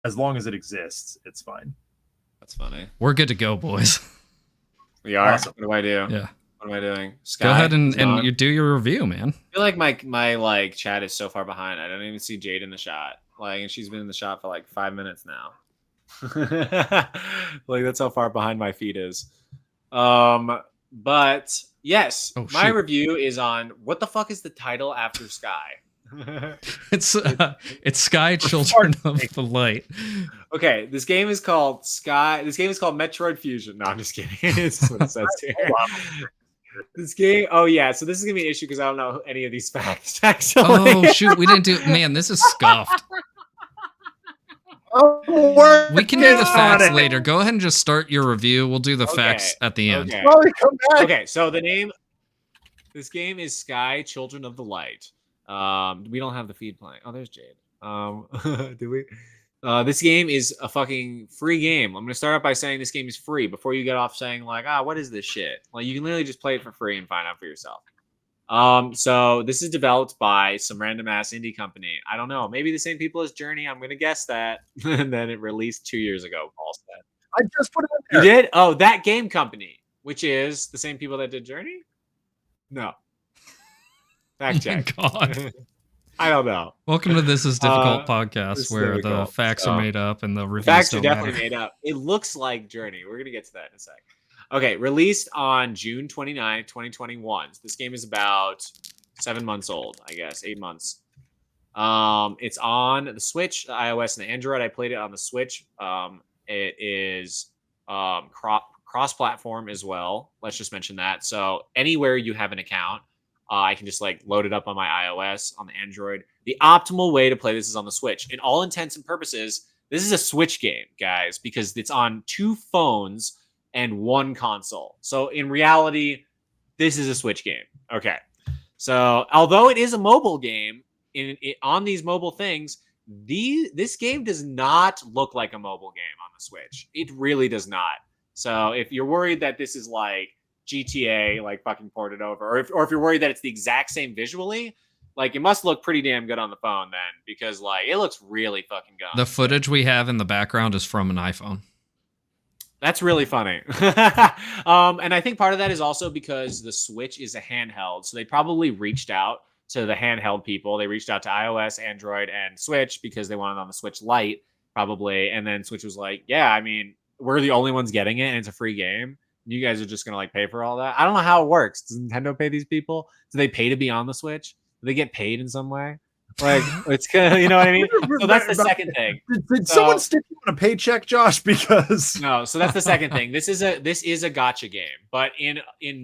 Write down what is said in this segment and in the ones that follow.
as long as it exists, it's fine. That's funny. We're good to go, boys. We are. Awesome. What do I do? Yeah. What am I doing? Sky, Go ahead is and on? you do your review, man. I feel like my like chat is so far behind. I don't even see Jade in the shot. Like, and she's been in the shot for like 5 minutes now. Like, that's how far behind my feed is. But yes, Oh, my shoot. review is on what the fuck is the title after Sky? It's Sky Children of the Light. Okay, this game is called Sky. This game is called Metroid Fusion. No, I'm just kidding. It's what it says here. This game. Oh yeah, so this is gonna be an issue because I don't know any of these facts. Actually. Oh shoot, we didn't do. Man, this is scuffed. We can do the facts later. Go ahead and just start your review. We'll do the facts at the end. Okay. Probably come back. Okay, so the name. This game is Sky Children of the Light. We don't have the feed playing. Oh, there's Jade. Do we? This game is a fucking free game. I'm gonna start out by saying this game is free before you get off saying like, what is this shit? Like, you can literally just play it for free and find out for yourself. So this is developed by some random ass indie company. I don't know, maybe the same people as Journey. I'm gonna guess that. And then it released 2 years ago. Paul said. I just put it in there. You did? Oh, that game company, which is the same people that did Journey. No. Fact check. Oh my God. I don't know. Welcome to This Is Difficult podcast, This is where difficult, the facts are made up and the reviews Facts are don't definitely matter. made up. It looks like Journey. We're gonna get to that in a sec. Okay, released on June 29th, 2021. So this game is about 7 months old, I guess, 8 months. It's on the Switch, the iOS, and the Android. I played it on the Switch. It is cross-platform as well. Let's just mention that. So anywhere you have an account, I can just like load it up on my iOS, on the Android. The optimal way to play this is on the Switch. In all intents and purposes, this is a Switch game, guys, because it's on 2 phones and 1 console. So in reality, this is a Switch game. Okay. So although it is a mobile game, on these mobile things, this game does not look like a mobile game on the Switch. It really does not. So if you're worried that this is like GTA, like fucking ported over, or if you're worried that it's the exact same visually, like, it must look pretty damn good on the phone then, because like it looks really fucking good. The footage we have in the background is from an iPhone. That's really funny. And I think part of that is also because the Switch is a handheld, so they probably reached out to the handheld people. They reached out to iOS, Android, and Switch because they wanted it on the Switch Lite, probably. And then Switch was like, yeah, I mean, we're the only ones getting it, and it's a free game. You guys are just gonna like pay for all that. I don't know how it works. Does Nintendo pay these people? Do they pay to be on the Switch? Do they get paid in some way? Like, it's kind of, you know what I mean? So that's the second thing. Did someone stick you on a paycheck, Josh? Because no, so that's the second thing. This is a gacha game, but in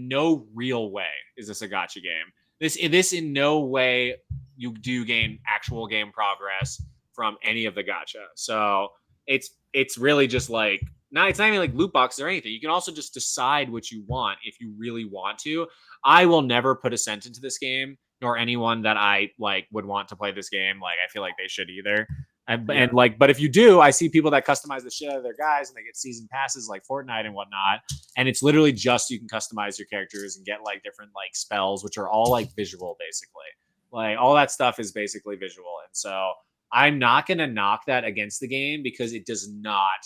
no real way is this a gacha game. This in no way you do gain actual game progress from any of the gacha. So it's really just like, it's not even like loot boxes or anything. You can also just decide what you want if you really want to. I will never put a cent into this game, nor anyone that I like would want to play this game. Like, I feel like they should either. And like, but if you do, I see people that customize the shit out of their guys and they get season passes like Fortnite and whatnot. And it's literally just, you can customize your characters and get like different like spells, which are all like visual, basically. Like, all that stuff is basically visual. And so I'm not going to knock that against the game because it does not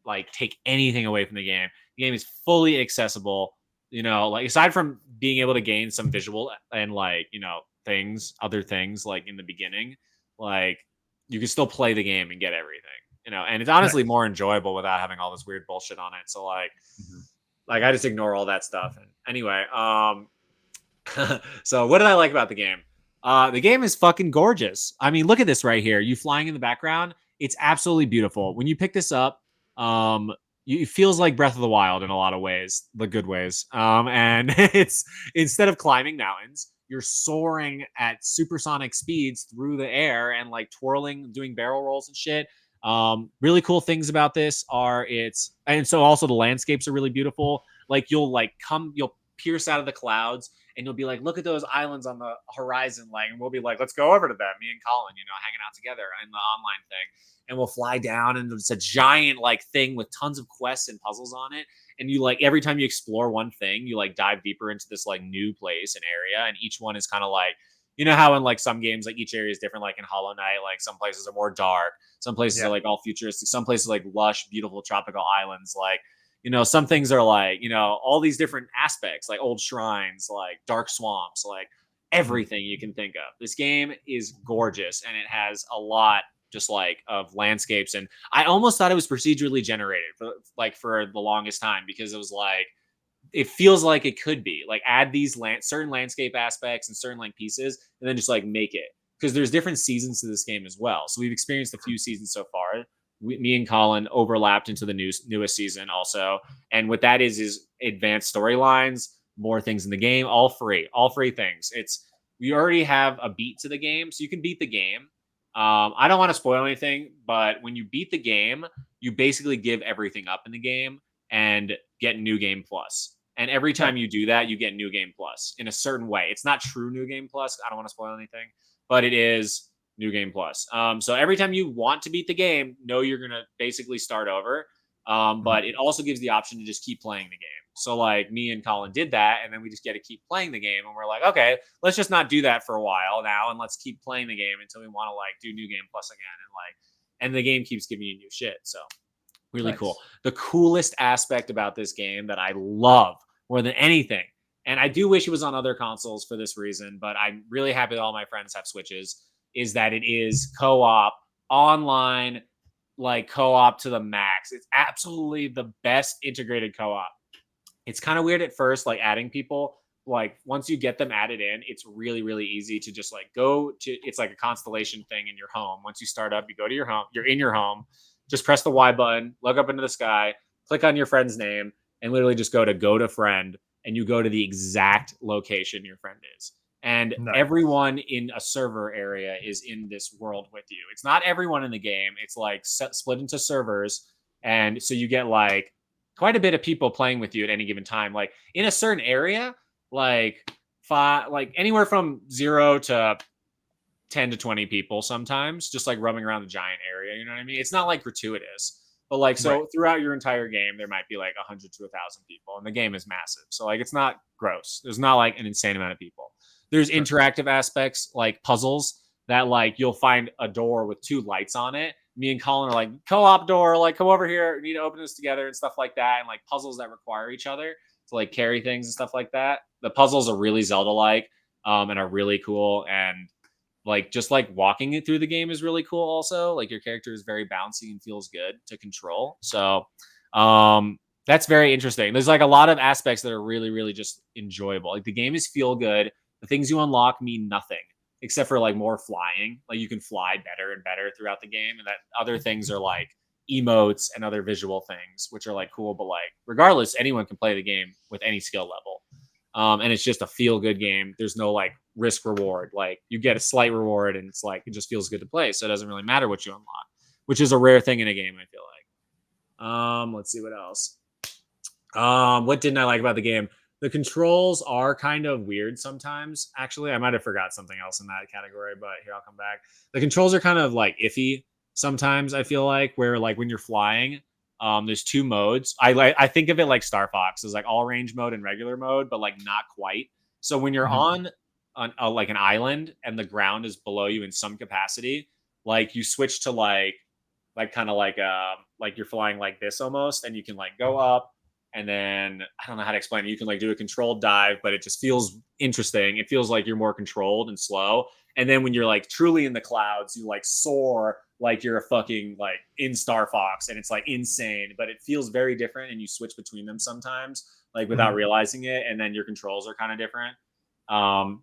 like take anything away from the game. The game is fully accessible, you know, like aside from being able to gain some visual and like, you know, other things like in the beginning, like, you can still play the game and get everything, you know, and it's honestly more enjoyable without having all this weird bullshit on it. So like, like I just ignore all that stuff. And anyway, so what did I like about the game? The game is fucking gorgeous. I mean, look at this right here. You flying in the background. It's absolutely beautiful. When you pick this up, it feels like Breath of the Wild in a lot of ways, the good ways. And it's, instead of climbing mountains, you're soaring at supersonic speeds through the air and like twirling, doing barrel rolls and shit. Really cool things about this are and so also the landscapes are really beautiful. Like, you'll pierce out of the clouds and you'll be like, look at those islands on the horizon. Like, and we'll be like, let's go over to them. Me and Colin, you know, hanging out together in the online thing. And we'll fly down and it's a giant like thing with tons of quests and puzzles on it. And you like, every time you explore one thing, you like dive deeper into this like new place and area. And each one is kind of like, You know how in like some games, like each area is different. Like in Hollow Knight, like some places are more dark, some places are like all futuristic, some places like lush, beautiful tropical islands. Like, some things are like, all these different aspects, like old shrines, like dark swamps, like everything you can think of. This game is gorgeous, and it has a lot just like of landscapes. And I almost thought it was procedurally generated for the longest time, because it was like, it feels like it could be like add these certain landscape aspects and certain like pieces, and then just like make it, because there's different seasons to this game as well. So we've experienced a few seasons so far. Me and Colin overlapped into the newest season also, and what that is advanced storylines, more things in the game, all free things. We already have a beat to the game, so you can beat the game. I don't want to spoil anything, but when you beat the game, you basically give everything up in the game and get New Game Plus. And every time you do that, you get New Game Plus in a certain way. It's not true New Game Plus. I don't want to spoil anything, but it is New Game Plus. So every time you want to beat the game, you're going to basically start over. But it also gives the option to just keep playing the game. So like me and Colin did that, and then we just get to keep playing the game. And we're like, okay, let's just not do that for a while now, and let's keep playing the game until we want to like do New Game Plus again. And the game keeps giving you new shit. So really cool. The coolest aspect about this game that I love more than anything, and I do wish it was on other consoles for this reason, but I'm really happy that all my friends have Switches, is that it is co-op online, like co-op to the max. It's absolutely the best integrated co-op. It's kind of weird at first, like adding people. Like once you get them added in, it's really, really easy to just like it's like a constellation thing in your home. Once you start up, you go to your home, you're in your home, just press the Y button, look up into the sky, click on your friend's name, and literally just go to friend, and you go to the exact location your friend is. And everyone in a server area is in this world with you. It's not everyone in the game. It's like split into servers. And so you get like quite a bit of people playing with you at any given time. Like in a certain area, like anywhere from 0 to 10 to 20 people sometimes, just like roaming around the giant area. You know what I mean? It's not like gratuitous, but like, so throughout your entire game, there might be like 100 to 1,000 people, and the game is massive. So like, it's not gross. There's not like an insane amount of people. There's interactive aspects like puzzles that like you'll find a door with 2 lights on it. Me and Colin are like, co-op door, like come over here, we need to open this together and stuff like that. And like puzzles that require each other to like carry things and stuff like that. The puzzles are really Zelda-like, and are really cool. And like just like walking it through the game is really cool also. Like your character is very bouncy and feels good to control. So that's very interesting. There's like a lot of aspects that are really, really just enjoyable. Like the game is feel good. The things you unlock mean nothing except for like more flying. Like you can fly better and better throughout the game, and that other things are like emotes and other visual things, which are like cool. But like regardless, anyone can play the game with any skill level. And it's just a feel good game. There's no like risk reward. Like you get a slight reward, and it's like it just feels good to play. So it doesn't really matter what you unlock, which is a rare thing in a game, I feel like. Let's see what else. What didn't I like about the game? The controls are kind of weird sometimes. Actually, I might have forgot something else in that category, but here, I'll come back. The controls are kind of like iffy sometimes, I feel like, where like when you're flying, there's 2 modes. I think of it like Star Fox. There's like all range mode and regular mode, but like not quite. So when you're on like an island and the ground is below you in some capacity, like you switch to like kind of like you're flying like this almost, and you can like go up, and then I don't know how to explain it. You can like do a controlled dive, but it just feels interesting. It feels like you're more controlled and slow. And then when you're like truly in the clouds, you like soar like you're a fucking like in Star Fox, and it's like insane, but it feels very different, and you switch between them sometimes like without realizing it, and then your controls are kind of different.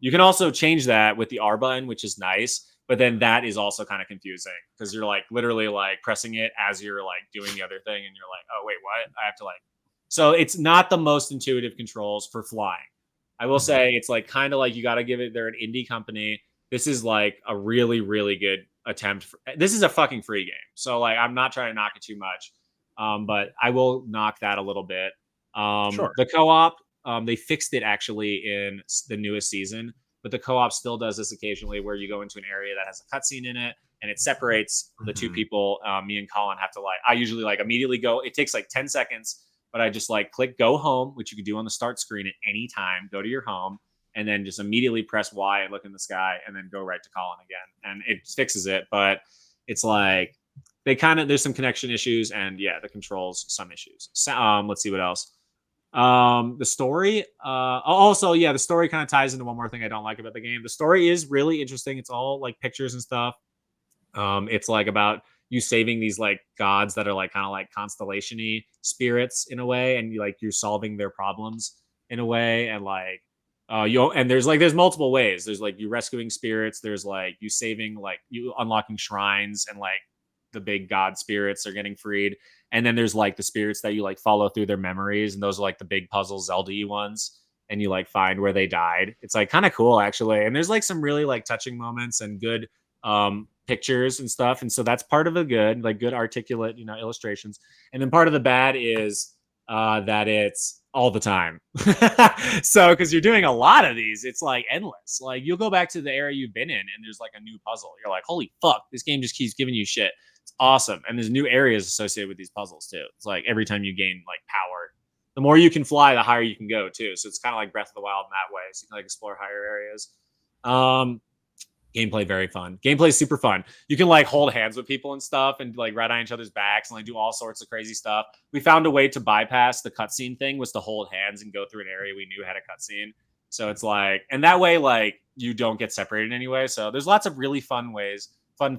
You can also change that with the R button, which is nice, but then that is also kind of confusing because you're like literally like pressing it as you're like doing the other thing, and you're like, oh wait, what? I have to like. So it's not the most intuitive controls for flying. I will say it's like kind of like you got to give it. They're an indie company. This is like a really, really good attempt. This is a fucking free game. So like I'm not trying to knock it too much, but I will knock that a little bit. Sure. The co-op, they fixed it actually in the newest season, but the co-op still does this occasionally where you go into an area that has a cutscene in it, and it separates the 2 people. Me and Colin have to like. I usually like immediately go. It takes like 10 seconds. But I just like click go home, which you can do on the start screen at any time. Go to your home. and then just immediately press Y and look in the sky and then go right to Colin again. And it fixes it, but it's like there's some connection issues, and yeah, the controls some issues. So, let's see what else. The story, also, yeah, the story kind of ties into one more thing I don't like about the game. The story is really interesting. It's all like pictures and stuff. It's like about you saving these like gods that are like kind of like constellation-y spirits in a way, and you're solving their problems in a way, and like there's multiple ways. There's like you rescuing spirits, there's like you saving, like you unlocking shrines, and like the big god spirits are getting freed, and then there's like the spirits that you like follow through their memories, and those are like the big puzzle Zelda-y ones, and you like find where they died. It's like kind of cool actually, and there's like some really like touching moments and good pictures and stuff, and so that's part of the good, like good articulate illustrations. And then part of the bad is that it's all the time. So because you're doing a lot of these, it's like endless. Like you'll go back to the area you've been in and there's like a new puzzle, you're like, holy fuck, this game just keeps giving you shit. It's awesome. And there's new areas associated with these puzzles too. It's like every time you gain like power, the more you can fly, the higher you can go too. So it's kind of like Breath of the Wild in that way, so you can like explore higher areas. Gameplay very fun. Gameplay is super fun. You can like hold hands with people and stuff, and like ride on each other's backs, and like do all sorts of crazy stuff. We found a way to bypass the cutscene thing, was to hold hands and go through an area we knew had a cutscene. So it's like, and that way like you don't get separated anyway. So there's lots of really fun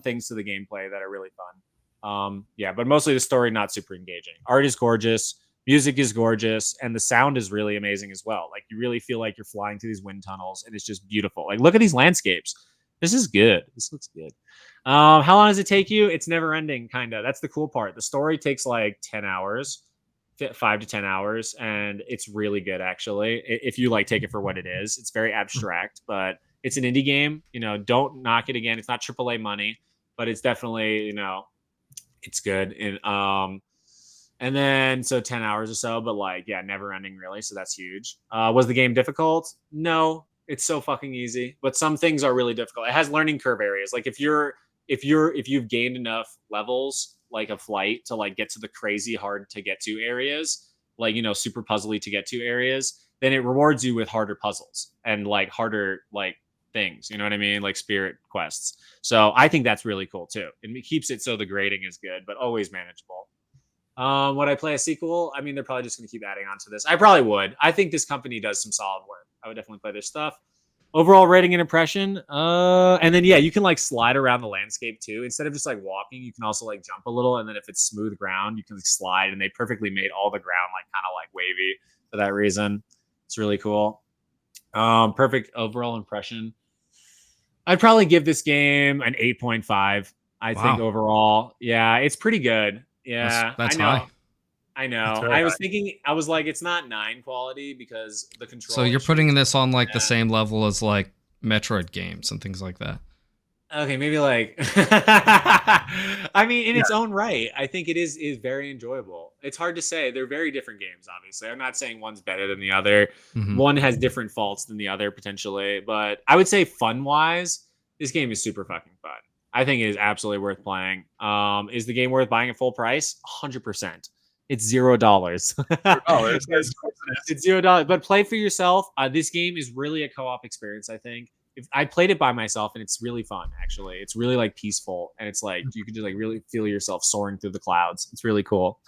things to the gameplay that are really fun. Yeah, but mostly the story not super engaging. Art is gorgeous, music is gorgeous, and the sound is really amazing as well. Like you really feel like you're flying through these wind tunnels, and it's just beautiful. Like look at these landscapes. This is good. This looks good. How long does it take you? It's never ending, kind of. That's the cool part. The story takes like 10 hours, 5 to 10 hours, and it's really good, actually, if you like take it for what it is. It's very abstract, but it's an indie game. Don't knock it again. It's not AAA money, but it's definitely, it's good. And then, so 10 hours or so, but like, yeah, never ending, really. So that's huge. Was the game difficult? No. It's so fucking easy, but some things are really difficult. It has learning curve areas. Like if you've gained enough levels, like a flight, to like get to the crazy hard to get to areas, like super puzzly to get to areas, then it rewards you with harder puzzles and like harder like things. You know what I mean? Like spirit quests. So I think that's really cool too. And it keeps it so the grading is good, but always manageable. Would I play a sequel? I mean, they're probably just going to keep adding on to this. I probably would. I think this company does some solid work. I would definitely play their stuff. Overall rating and impression. And then, yeah, you can like slide around the landscape too. Instead of just like walking, you can also like jump a little. And then if it's smooth ground, you can like slide. And they perfectly made all the ground like kind of like wavy for that reason. It's really cool. Perfect overall impression. I'd probably give this game an 8.5. I think overall. Yeah, it's pretty good. Yeah, that's I know. high. I know. I was thinking, I was like, it's not 9 quality because the control. So you're putting this on like the same level as like Metroid games and things like that. Okay, maybe like. I mean, in its own right, I think it is very enjoyable. It's hard to say. They're very different games, obviously. I'm not saying one's better than the other. Mm-hmm. One has different faults than the other potentially, but I would say fun-wise, this game is super fucking fun. I think it is absolutely worth playing. Is the game worth buying at full price? 100%. It's $0. It's $0, but play for yourself. This game is really a co-op experience, I think. If I played it by myself, and it's really fun, actually. It's really like peaceful, and it's like you can just like really feel yourself soaring through the clouds. It's really cool.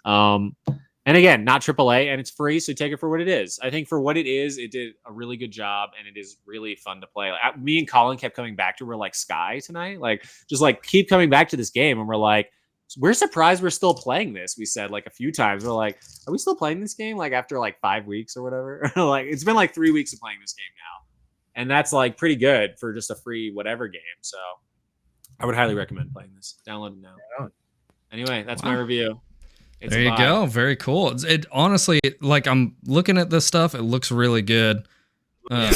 And again, not AAA, and it's free, so take it for what it is. I think for what it is, it did a really good job, and it is really fun to play. Like, me and Colin kept coming back to, we're like, Sky tonight? Like, just like keep coming back to this game, and we're like, we're surprised we're still playing this. We said like a few times, we're like, are we still playing this game? Like after like 5 weeks or whatever? Like it's been like 3 weeks of playing this game now. And that's like pretty good for just a free whatever game. So I would highly recommend playing this. Download it now. Anyway, that's my review. There you go. Very cool. It honestly, like I'm looking at this stuff, it looks really good. Good.